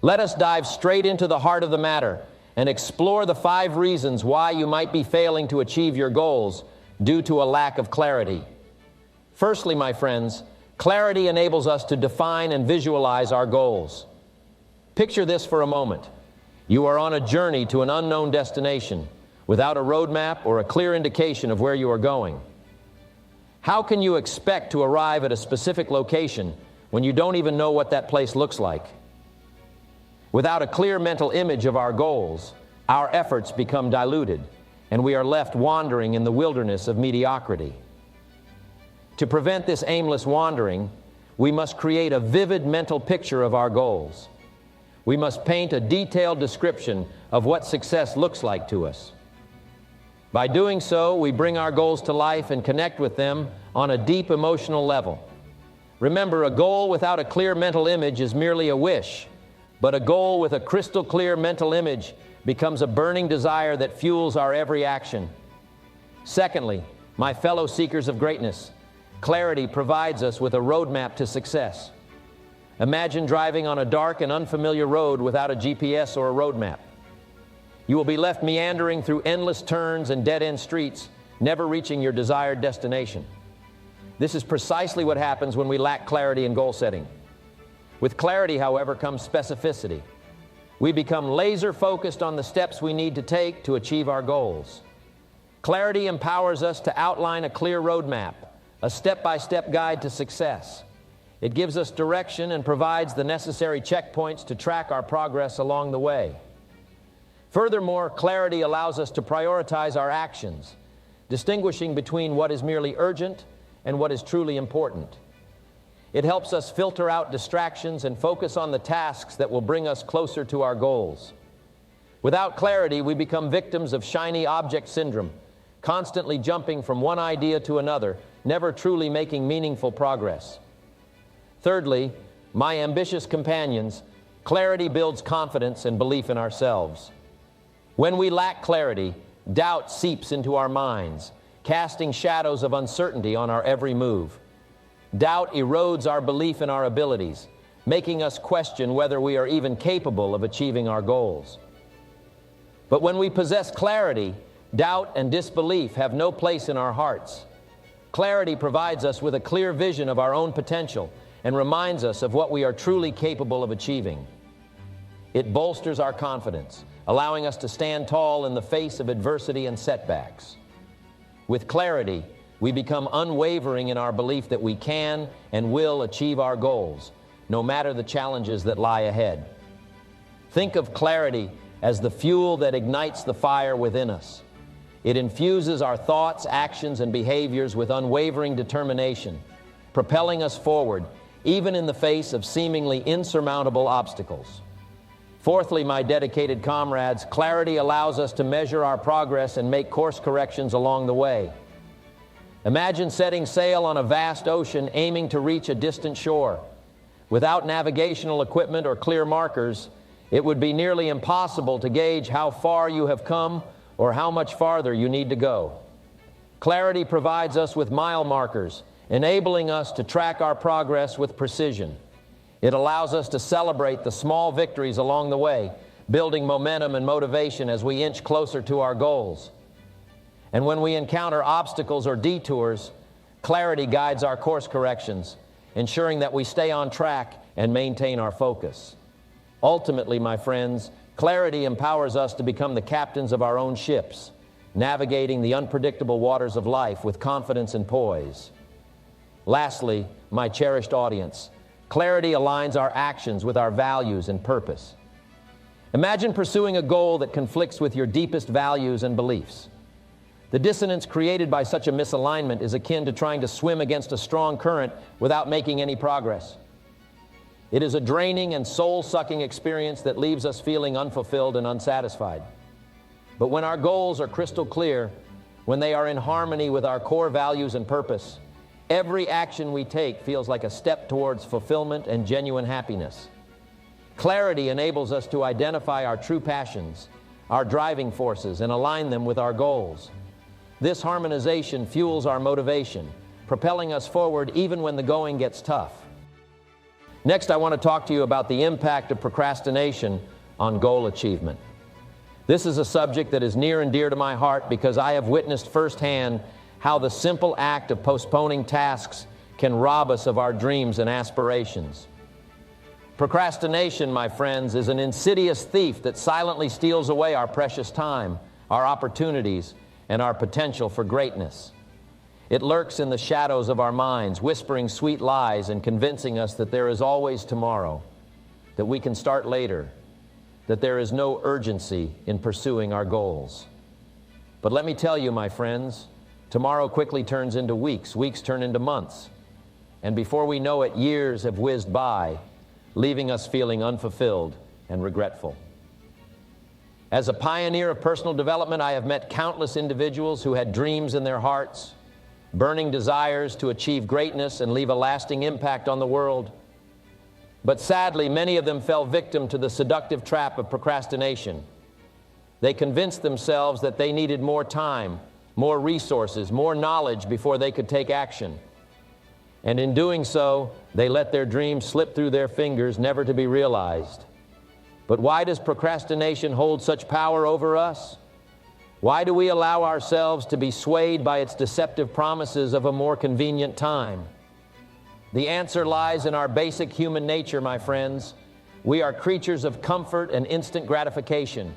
Let us dive straight into the heart of the matter and explore the 5 reasons why you might be failing to achieve your goals due to a lack of clarity. Firstly, my friends, clarity enables us to define and visualize our goals. Picture this for a moment. You are on a journey to an unknown destination without a roadmap or a clear indication of where you are going. How can you expect to arrive at a specific location when you don't even know what that place looks like? Without a clear mental image of our goals, our efforts become diluted, and we are left wandering in the wilderness of mediocrity. To prevent this aimless wandering, we must create a vivid mental picture of our goals. We must paint a detailed description of what success looks like to us. By doing so, we bring our goals to life and connect with them on a deep emotional level. Remember, a goal without a clear mental image is merely a wish, but a goal with a crystal clear mental image becomes a burning desire that fuels our every action. Secondly, my fellow seekers of greatness, clarity provides us with a roadmap to success. Imagine driving on a dark and unfamiliar road without a GPS or a roadmap. You will be left meandering through endless turns and dead-end streets, never reaching your desired destination. This is precisely what happens when we lack clarity in goal setting. With clarity, however, comes specificity. We become laser-focused on the steps we need to take to achieve our goals. Clarity empowers us to outline a clear roadmap, a step-by-step guide to success. It gives us direction and provides the necessary checkpoints to track our progress along the way. Furthermore, clarity allows us to prioritize our actions, distinguishing between what is merely urgent and what is truly important. It helps us filter out distractions and focus on the tasks that will bring us closer to our goals. Without clarity, we become victims of shiny object syndrome, constantly jumping from one idea to another, never truly making meaningful progress. Thirdly, my ambitious companions, clarity builds confidence and belief in ourselves. When we lack clarity, doubt seeps into our minds, casting shadows of uncertainty on our every move. Doubt erodes our belief in our abilities, making us question whether we are even capable of achieving our goals. But when we possess clarity, doubt and disbelief have no place in our hearts. Clarity provides us with a clear vision of our own potential and reminds us of what we are truly capable of achieving. It bolsters our confidence, allowing us to stand tall in the face of adversity and setbacks. With clarity, we become unwavering in our belief that we can and will achieve our goals, no matter the challenges that lie ahead. Think of clarity as the fuel that ignites the fire within us. It infuses our thoughts, actions, and behaviors with unwavering determination, propelling us forward, even in the face of seemingly insurmountable obstacles. Fourthly, my dedicated comrades, clarity allows us to measure our progress and make course corrections along the way. Imagine setting sail on a vast ocean aiming to reach a distant shore. Without navigational equipment or clear markers, it would be nearly impossible to gauge how far you have come or how much farther you need to go. Clarity provides us with mile markers, enabling us to track our progress with precision. It allows us to celebrate the small victories along the way, building momentum and motivation as we inch closer to our goals. And when we encounter obstacles or detours, clarity guides our course corrections, ensuring that we stay on track and maintain our focus. Ultimately, my friends, clarity empowers us to become the captains of our own ships, navigating the unpredictable waters of life with confidence and poise. Lastly, my cherished audience, clarity aligns our actions with our values and purpose. Imagine pursuing a goal that conflicts with your deepest values and beliefs. The dissonance created by such a misalignment is akin to trying to swim against a strong current without making any progress. It is a draining and soul-sucking experience that leaves us feeling unfulfilled and unsatisfied. But when our goals are crystal clear, when they are in harmony with our core values and purpose, every action we take feels like a step towards fulfillment and genuine happiness. Clarity enables us to identify our true passions, our driving forces, and align them with our goals. This harmonization fuels our motivation, propelling us forward even when the going gets tough. Next, I want to talk to you about the impact of procrastination on goal achievement. This is a subject that is near and dear to my heart because I have witnessed firsthand how the simple act of postponing tasks can rob us of our dreams and aspirations. Procrastination, my friends, is an insidious thief that silently steals away our precious time, our opportunities, and our potential for greatness. It lurks in the shadows of our minds, whispering sweet lies and convincing us that there is always tomorrow, that we can start later, that there is no urgency in pursuing our goals. But let me tell you, my friends, tomorrow quickly turns into weeks, weeks turn into months, and before we know it, years have whizzed by, leaving us feeling unfulfilled and regretful. As a pioneer of personal development, I have met countless individuals who had dreams in their hearts, burning desires to achieve greatness and leave a lasting impact on the world. But sadly, many of them fell victim to the seductive trap of procrastination. They convinced themselves that they needed more time, more resources, more knowledge before they could take action. And in doing so, they let their dreams slip through their fingers, never to be realized. But why does procrastination hold such power over us? Why do we allow ourselves to be swayed by its deceptive promises of a more convenient time? The answer lies in our basic human nature, my friends. We are creatures of comfort and instant gratification.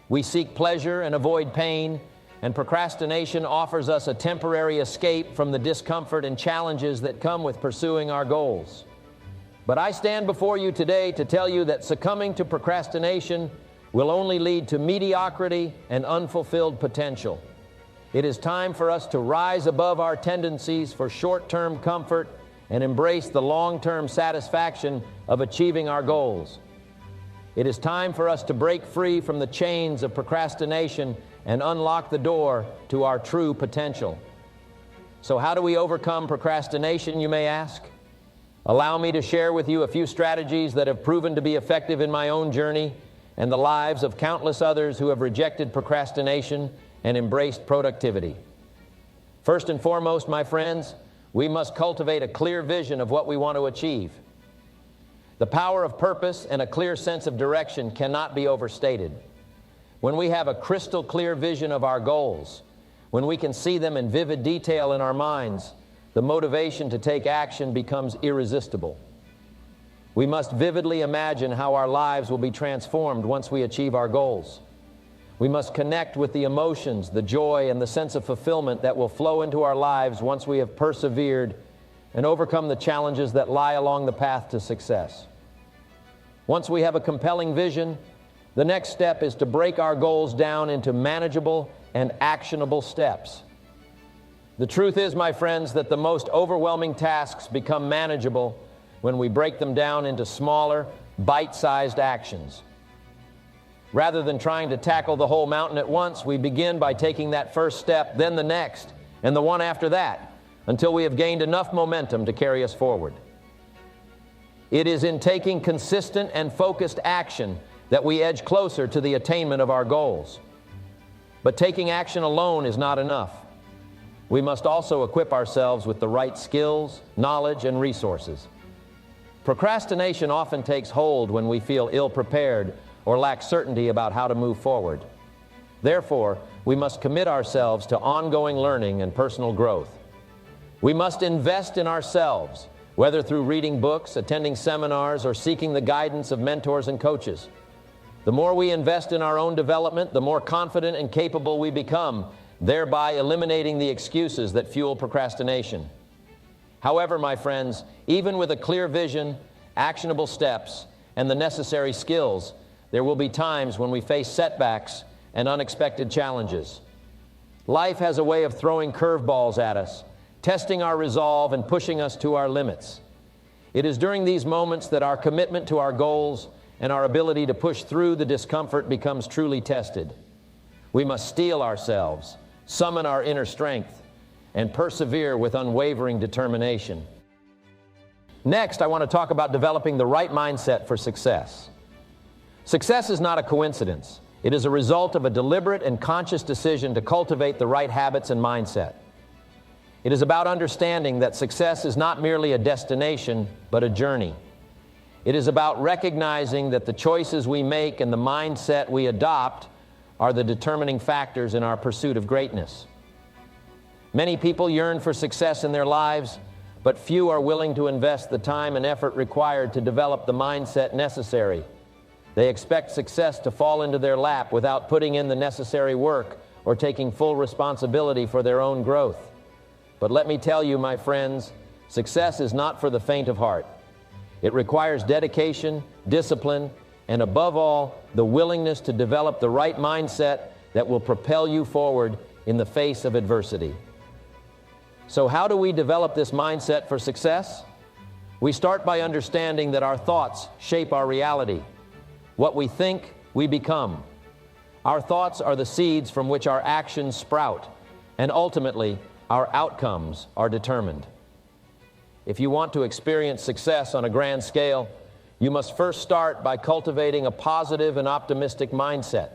We seek pleasure and avoid pain, and procrastination offers us a temporary escape from the discomfort and challenges that come with pursuing our goals. But I stand before you today to tell you that succumbing to procrastination will only lead to mediocrity and unfulfilled potential. It is time for us to rise above our tendencies for short-term comfort and embrace the long-term satisfaction of achieving our goals. It is time for us to break free from the chains of procrastination and unlock the door to our true potential. So how do we overcome procrastination, you may ask? Allow me to share with you a few strategies that have proven to be effective in my own journey and the lives of countless others who have rejected procrastination and embraced productivity. First and foremost, my friends, we must cultivate a clear vision of what we want to achieve. The power of purpose and a clear sense of direction cannot be overstated. When we have a crystal clear vision of our goals, when we can see them in vivid detail in our minds, the motivation to take action becomes irresistible. We must vividly imagine how our lives will be transformed once we achieve our goals. We must connect with the emotions, the joy, and the sense of fulfillment that will flow into our lives once we have persevered and overcome the challenges that lie along the path to success. Once we have a compelling vision, the next step is to break our goals down into manageable and actionable steps. The truth is, my friends, that the most overwhelming tasks become manageable when we break them down into smaller, bite-sized actions. Rather than trying to tackle the whole mountain at once, we begin by taking that first step, then the next, and the one after that, until we have gained enough momentum to carry us forward. It is in taking consistent and focused action that we edge closer to the attainment of our goals. But taking action alone is not enough. We must also equip ourselves with the right skills, knowledge, and resources. Procrastination often takes hold when we feel ill-prepared or lack certainty about how to move forward. Therefore, we must commit ourselves to ongoing learning and personal growth. We must invest in ourselves, whether through reading books, attending seminars, or seeking the guidance of mentors and coaches. The more we invest in our own development, the more confident and capable we become, thereby eliminating the excuses that fuel procrastination. However, my friends, even with a clear vision, actionable steps, and the necessary skills, there will be times when we face setbacks and unexpected challenges. Life has a way of throwing curveballs at us, testing our resolve and pushing us to our limits. It is during these moments that our commitment to our goals and our ability to push through the discomfort becomes truly tested. We must steel ourselves, summon our inner strength, and persevere with unwavering determination. Next, I want to talk about developing the right mindset for success. Success is not a coincidence. It is a result of a deliberate and conscious decision to cultivate the right habits and mindset. It is about understanding that success is not merely a destination, but a journey. It is about recognizing that the choices we make and the mindset we adopt are the determining factors in our pursuit of greatness. Many people yearn for success in their lives, but few are willing to invest the time and effort required to develop the mindset necessary. They expect success to fall into their lap without putting in the necessary work or taking full responsibility for their own growth. But let me tell you, my friends, success is not for the faint of heart. It requires dedication, discipline, and above all, the willingness to develop the right mindset that will propel you forward in the face of adversity. So how do we develop this mindset for success? We start by understanding that our thoughts shape our reality. What we think, we become. Our thoughts are the seeds from which our actions sprout, and ultimately, our outcomes are determined. If you want to experience success on a grand scale, you must first start by cultivating a positive and optimistic mindset.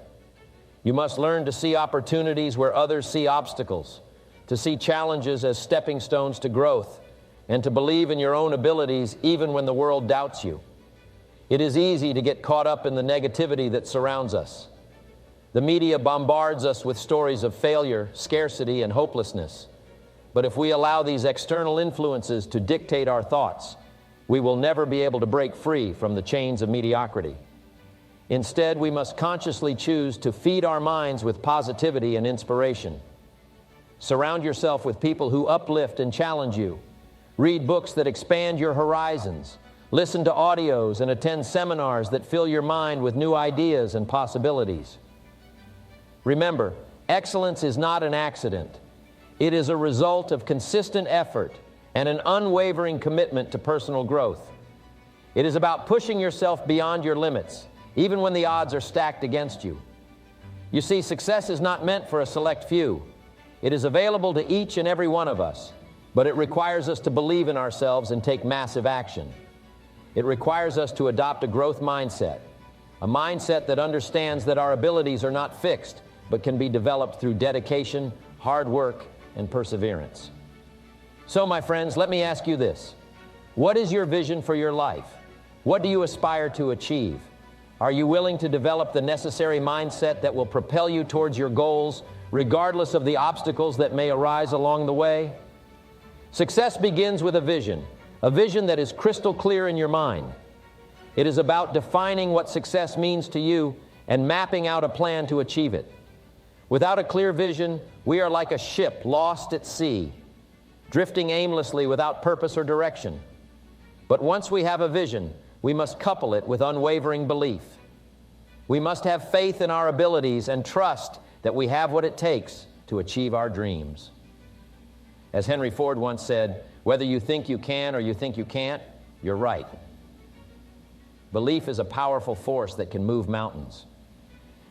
You must learn to see opportunities where others see obstacles, to see challenges as stepping stones to growth, and to believe in your own abilities even when the world doubts you. It is easy to get caught up in the negativity that surrounds us. The media bombards us with stories of failure, scarcity, and hopelessness. But if we allow these external influences to dictate our thoughts, we will never be able to break free from the chains of mediocrity. Instead, we must consciously choose to feed our minds with positivity and inspiration. Surround yourself with people who uplift and challenge you. Read books that expand your horizons. Listen to audios and attend seminars that fill your mind with new ideas and possibilities. Remember, excellence is not an accident. It is a result of consistent effort and an unwavering commitment to personal growth. It is about pushing yourself beyond your limits, even when the odds are stacked against you. You see, success is not meant for a select few. It is available to each and every one of us, but it requires us to believe in ourselves and take massive action. It requires us to adopt a growth mindset, a mindset that understands that our abilities are not fixed, but can be developed through dedication, hard work, and perseverance. So, my friends, let me ask you this. What is your vision for your life? What do you aspire to achieve? Are you willing to develop the necessary mindset that will propel you towards your goals, regardless of the obstacles that may arise along the way? Success begins with a vision that is crystal clear in your mind. It is about defining what success means to you and mapping out a plan to achieve it. Without a clear vision, we are like a ship lost at sea, drifting aimlessly without purpose or direction. But once we have a vision, we must couple it with unwavering belief. We must have faith in our abilities and trust that we have what it takes to achieve our dreams. As Henry Ford once said, whether you think you can or you think you can't, you're right. Belief is a powerful force that can move mountains.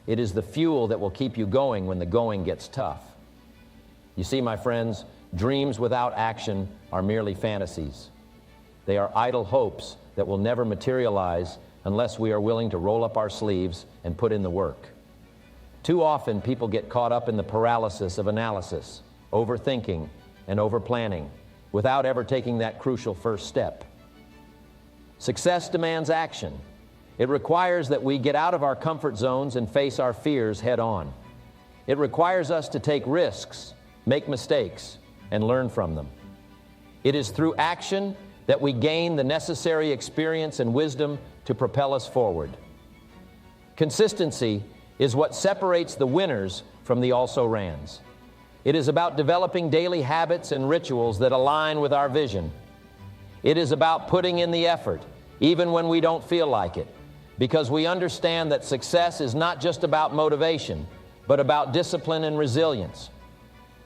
It is the fuel that will keep you going when the going gets tough. You see, my friends, dreams without action are merely fantasies. They are idle hopes that will never materialize unless we are willing to roll up our sleeves and put in the work. Too often, people get caught up in the paralysis of analysis, overthinking, and overplanning, without ever taking that crucial first step. Success demands action. It requires that we get out of our comfort zones and face our fears head on. It requires us to take risks, make mistakes, and learn from them. It is through action that we gain the necessary experience and wisdom to propel us forward. Consistency is what separates the winners from the also-rans. It is about developing daily habits and rituals that align with our vision. It is about putting in the effort, even when we don't feel like it, because we understand that success is not just about motivation, but about discipline and resilience.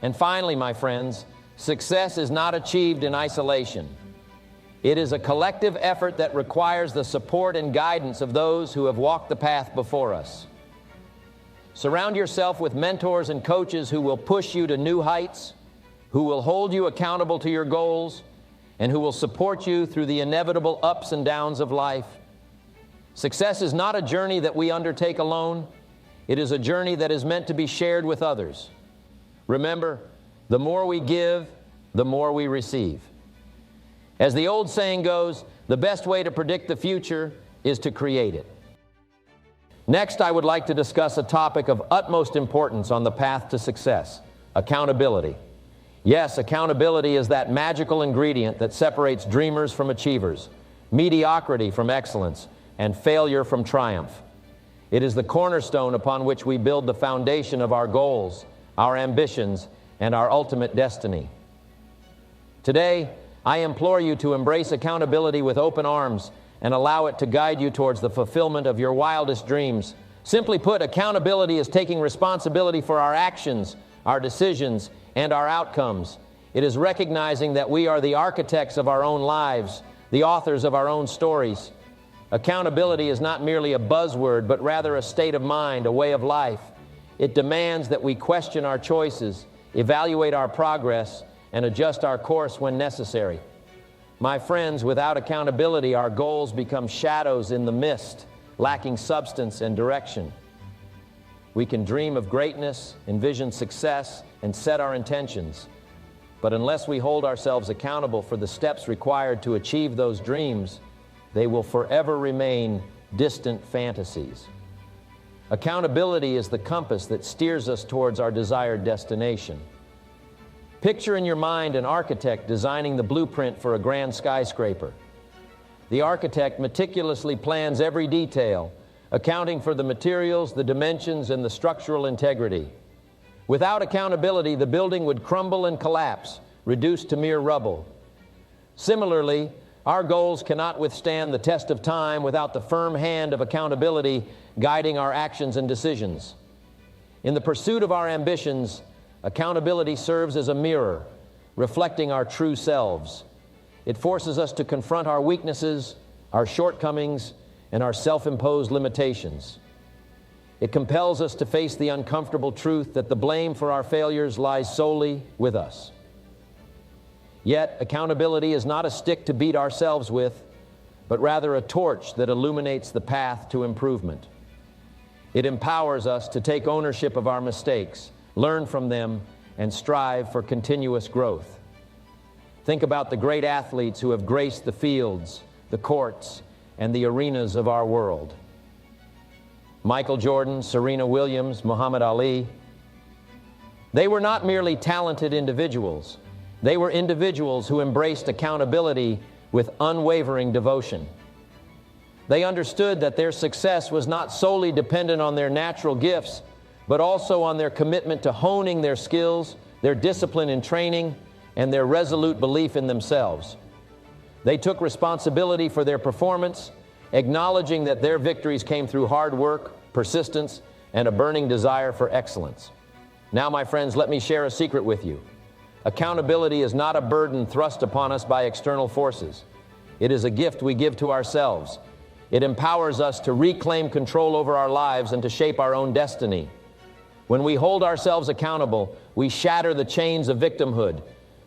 And finally, my friends, success is not achieved in isolation. It is a collective effort that requires the support and guidance of those who have walked the path before us. Surround yourself with mentors and coaches who will push you to new heights, who will hold you accountable to your goals, and who will support you through the inevitable ups and downs of life. Success is not a journey that we undertake alone. It is a journey that is meant to be shared with others. Remember, the more we give, the more we receive. As the old saying goes, The best way to predict the future is to create it. Next, I would like to discuss a topic of utmost importance on the path to success: accountability. Yes, accountability is that magical ingredient that separates dreamers from achievers, mediocrity from excellence, and failure from triumph. It is the cornerstone upon which we build the foundation of our goals, our ambitions, and our ultimate destiny. Today, I implore you to embrace accountability with open arms and allow it to guide you towards the fulfillment of your wildest dreams. Simply put, accountability is taking responsibility for our actions, our decisions, and our outcomes. It is recognizing that we are the architects of our own lives, the authors of our own stories. Accountability is not merely a buzzword, but rather a state of mind, a way of life. It demands that we question our choices, evaluate our progress, and adjust our course when necessary. My friends, without accountability, our goals become shadows in the mist, lacking substance and direction. We can dream of greatness, envision success, and set our intentions. But unless we hold ourselves accountable for the steps required to achieve those dreams, they will forever remain distant fantasies. Accountability is the compass that steers us towards our desired destination. Picture in your mind an architect designing the blueprint for a grand skyscraper. The architect meticulously plans every detail, accounting for the materials, the dimensions, and the structural integrity. Without accountability, the building would crumble and collapse, reduced to mere rubble. Similarly, our goals cannot withstand the test of time without the firm hand of accountability guiding our actions and decisions. In the pursuit of our ambitions, accountability serves as a mirror, reflecting our true selves. It forces us to confront our weaknesses, our shortcomings, and our self-imposed limitations. It compels us to face the uncomfortable truth that the blame for our failures lies solely with us. Yet, accountability is not a stick to beat ourselves with, but rather a torch that illuminates the path to improvement. It empowers us to take ownership of our mistakes, learn from them, and strive for continuous growth. Think about the great athletes who have graced the fields, the courts, and the arenas of our world. Michael Jordan, Serena Williams, Muhammad Ali. They were not merely talented individuals. They were individuals who embraced accountability with unwavering devotion. They understood that their success was not solely dependent on their natural gifts, but also on their commitment to honing their skills, their discipline in training, and their resolute belief in themselves. They took responsibility for their performance, acknowledging that their victories came through hard work, persistence, and a burning desire for excellence. Now, my friends, let me share a secret with you. Accountability is not a burden thrust upon us by external forces. It is a gift we give to ourselves. It empowers us to reclaim control over our lives and to shape our own destiny. When we hold ourselves accountable, we shatter the chains of victimhood,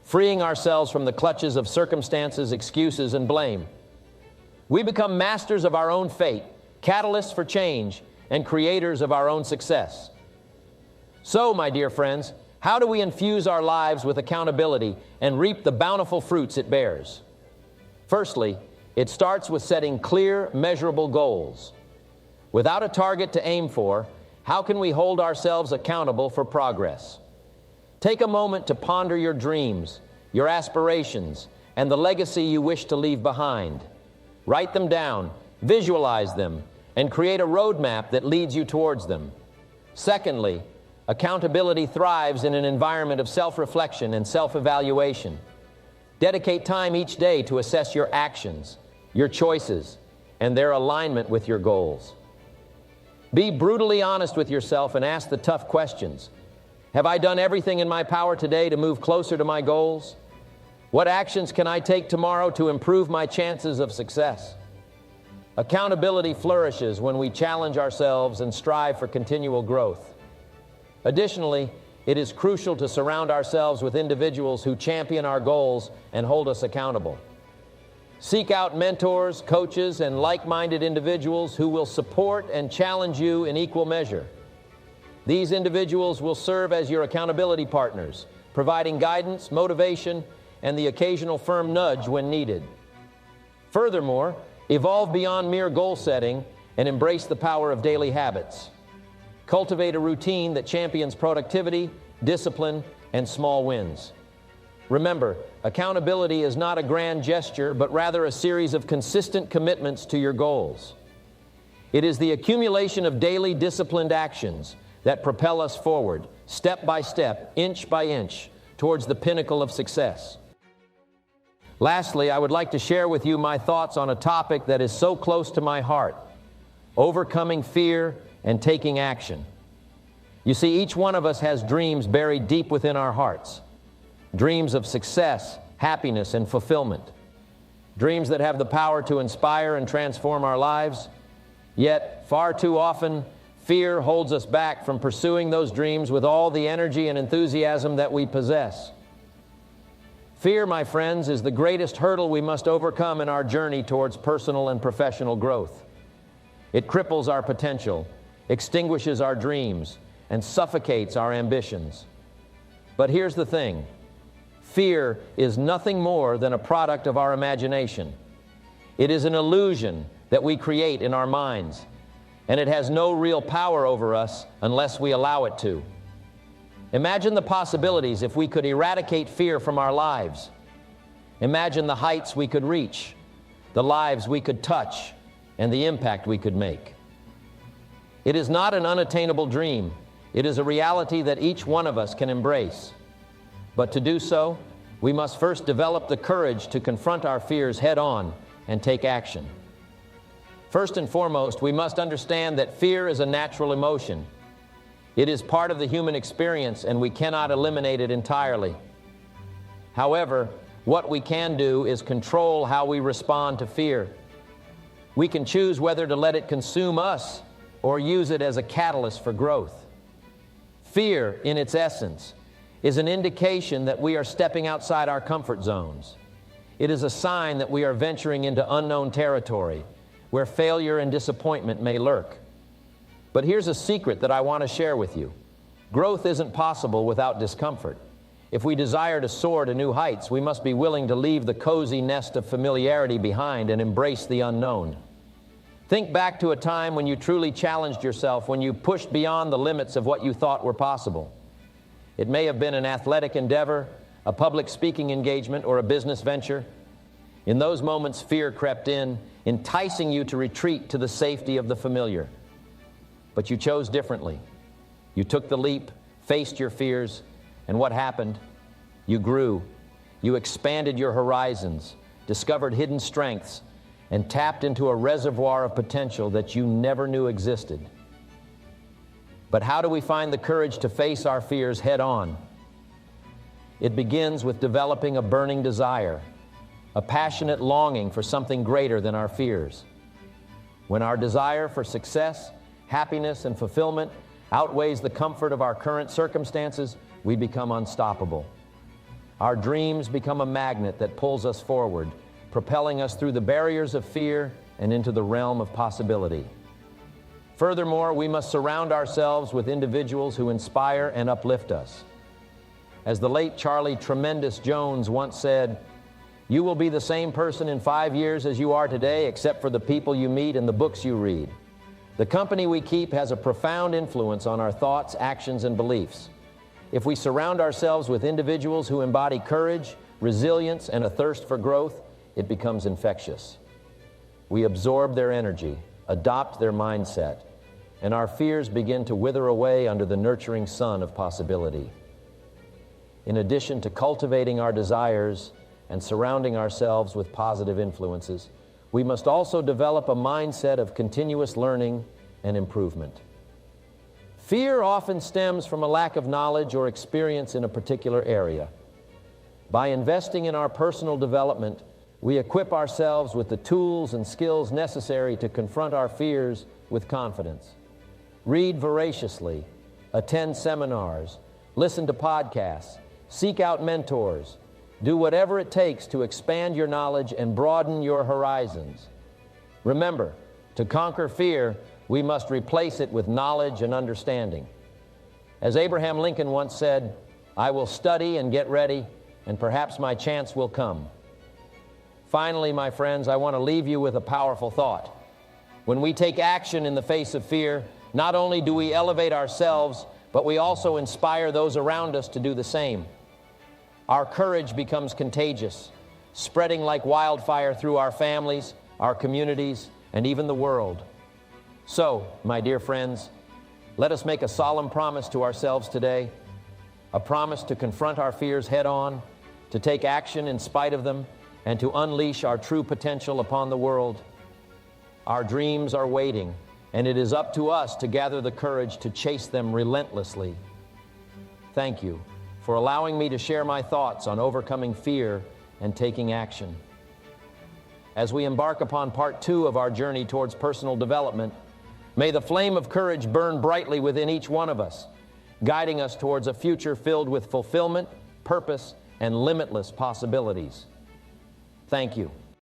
freeing ourselves from the clutches of circumstances, excuses, and blame. We become masters of our own fate, catalysts for change, and creators of our own success. So, my dear friends, how do we infuse our lives with accountability and reap the bountiful fruits it bears? Firstly, it starts with setting clear, measurable goals. Without a target to aim for, how can we hold ourselves accountable for progress? Take a moment to ponder your dreams, your aspirations, and the legacy you wish to leave behind. Write them down, visualize them, and create a roadmap that leads you towards them. Secondly, accountability thrives in an environment of self-reflection and self-evaluation. Dedicate time each day to assess your actions, your choices, and their alignment with your goals. Be brutally honest with yourself and ask the tough questions. Have I done everything in my power today to move closer to my goals? What actions can I take tomorrow to improve my chances of success? Accountability flourishes when we challenge ourselves and strive for continual growth. Additionally, it is crucial to surround ourselves with individuals who champion our goals and hold us accountable. Seek out mentors, coaches, and like-minded individuals who will support and challenge you in equal measure. These individuals will serve as your accountability partners, providing guidance, motivation, and the occasional firm nudge when needed. Furthermore, evolve beyond mere goal setting and embrace the power of daily habits. Cultivate a routine that champions productivity, discipline, and small wins. Remember, accountability is not a grand gesture, but rather a series of consistent commitments to your goals. It is the accumulation of daily disciplined actions that propel us forward, step by step, inch by inch, towards the pinnacle of success. Lastly, I would like to share with you my thoughts on a topic that is so close to my heart: overcoming fear and taking action. You see, each one of us has dreams buried deep within our hearts. Dreams of success, happiness, and fulfillment. Dreams that have the power to inspire and transform our lives. Yet, far too often, fear holds us back from pursuing those dreams with all the energy and enthusiasm that we possess. Fear, my friends, is the greatest hurdle we must overcome in our journey towards personal and professional growth. It cripples our potential, extinguishes our dreams, and suffocates our ambitions. But here's the thing: fear is nothing more than a product of our imagination. It is an illusion that we create in our minds, and it has no real power over us unless we allow it to. Imagine the possibilities if we could eradicate fear from our lives. Imagine the heights we could reach, the lives we could touch, and the impact we could make. It is not an unattainable dream. It is a reality that each one of us can embrace. But to do so, we must first develop the courage to confront our fears head-on and take action. First and foremost, we must understand that fear is a natural emotion. It is part of the human experience, and we cannot eliminate it entirely. However, what we can do is control how we respond to fear. We can choose whether to let it consume us or use it as a catalyst for growth. Fear, in its essence, is an indication that we are stepping outside our comfort zones. It is a sign that we are venturing into unknown territory, where failure and disappointment may lurk. But here's a secret that I want to share with you. Growth isn't possible without discomfort. If we desire to soar to new heights, we must be willing to leave the cozy nest of familiarity behind and embrace the unknown. Think back to a time when you truly challenged yourself, when you pushed beyond the limits of what you thought were possible. It may have been an athletic endeavor, a public speaking engagement, or a business venture. In those moments, fear crept in, enticing you to retreat to the safety of the familiar. But you chose differently. You took the leap, faced your fears, and what happened? You grew. You expanded your horizons, discovered hidden strengths, and tapped into a reservoir of potential that you never knew existed. But how do we find the courage to face our fears head-on? It begins with developing a burning desire, a passionate longing for something greater than our fears. When our desire for success, happiness, and fulfillment outweighs the comfort of our current circumstances, we become unstoppable. Our dreams become a magnet that pulls us forward, propelling us through the barriers of fear and into the realm of possibility. Furthermore, we must surround ourselves with individuals who inspire and uplift us. As the late Charlie Tremendous Jones once said, "You will be the same person in 5 years as you are today, except for the people you meet and the books you read." The company we keep has a profound influence on our thoughts, actions, and beliefs. If we surround ourselves with individuals who embody courage, resilience, and a thirst for growth, it becomes infectious. We absorb their energy, adopt their mindset, and our fears begin to wither away under the nurturing sun of possibility. In addition to cultivating our desires and surrounding ourselves with positive influences, we must also develop a mindset of continuous learning and improvement. Fear often stems from a lack of knowledge or experience in a particular area. By investing in our personal development, we equip ourselves with the tools and skills necessary to confront our fears with confidence. Read voraciously, attend seminars, listen to podcasts, seek out mentors. Do whatever it takes to expand your knowledge and broaden your horizons. Remember, to conquer fear, we must replace it with knowledge and understanding. As Abraham Lincoln once said, "I will study and get ready, and perhaps my chance will come." Finally, my friends, I want to leave you with a powerful thought. When we take action in the face of fear, not only do we elevate ourselves, but we also inspire those around us to do the same. Our courage becomes contagious, spreading like wildfire through our families, our communities, and even the world. So, my dear friends, let us make a solemn promise to ourselves today, a promise to confront our fears head-on, to take action in spite of them, and to unleash our true potential upon the world. Our dreams are waiting, and it is up to us to gather the courage to chase them relentlessly. Thank you for allowing me to share my thoughts on overcoming fear and taking action. As we embark upon part 2 of our journey towards personal development, may the flame of courage burn brightly within each one of us, guiding us towards a future filled with fulfillment, purpose, and limitless possibilities. Thank you.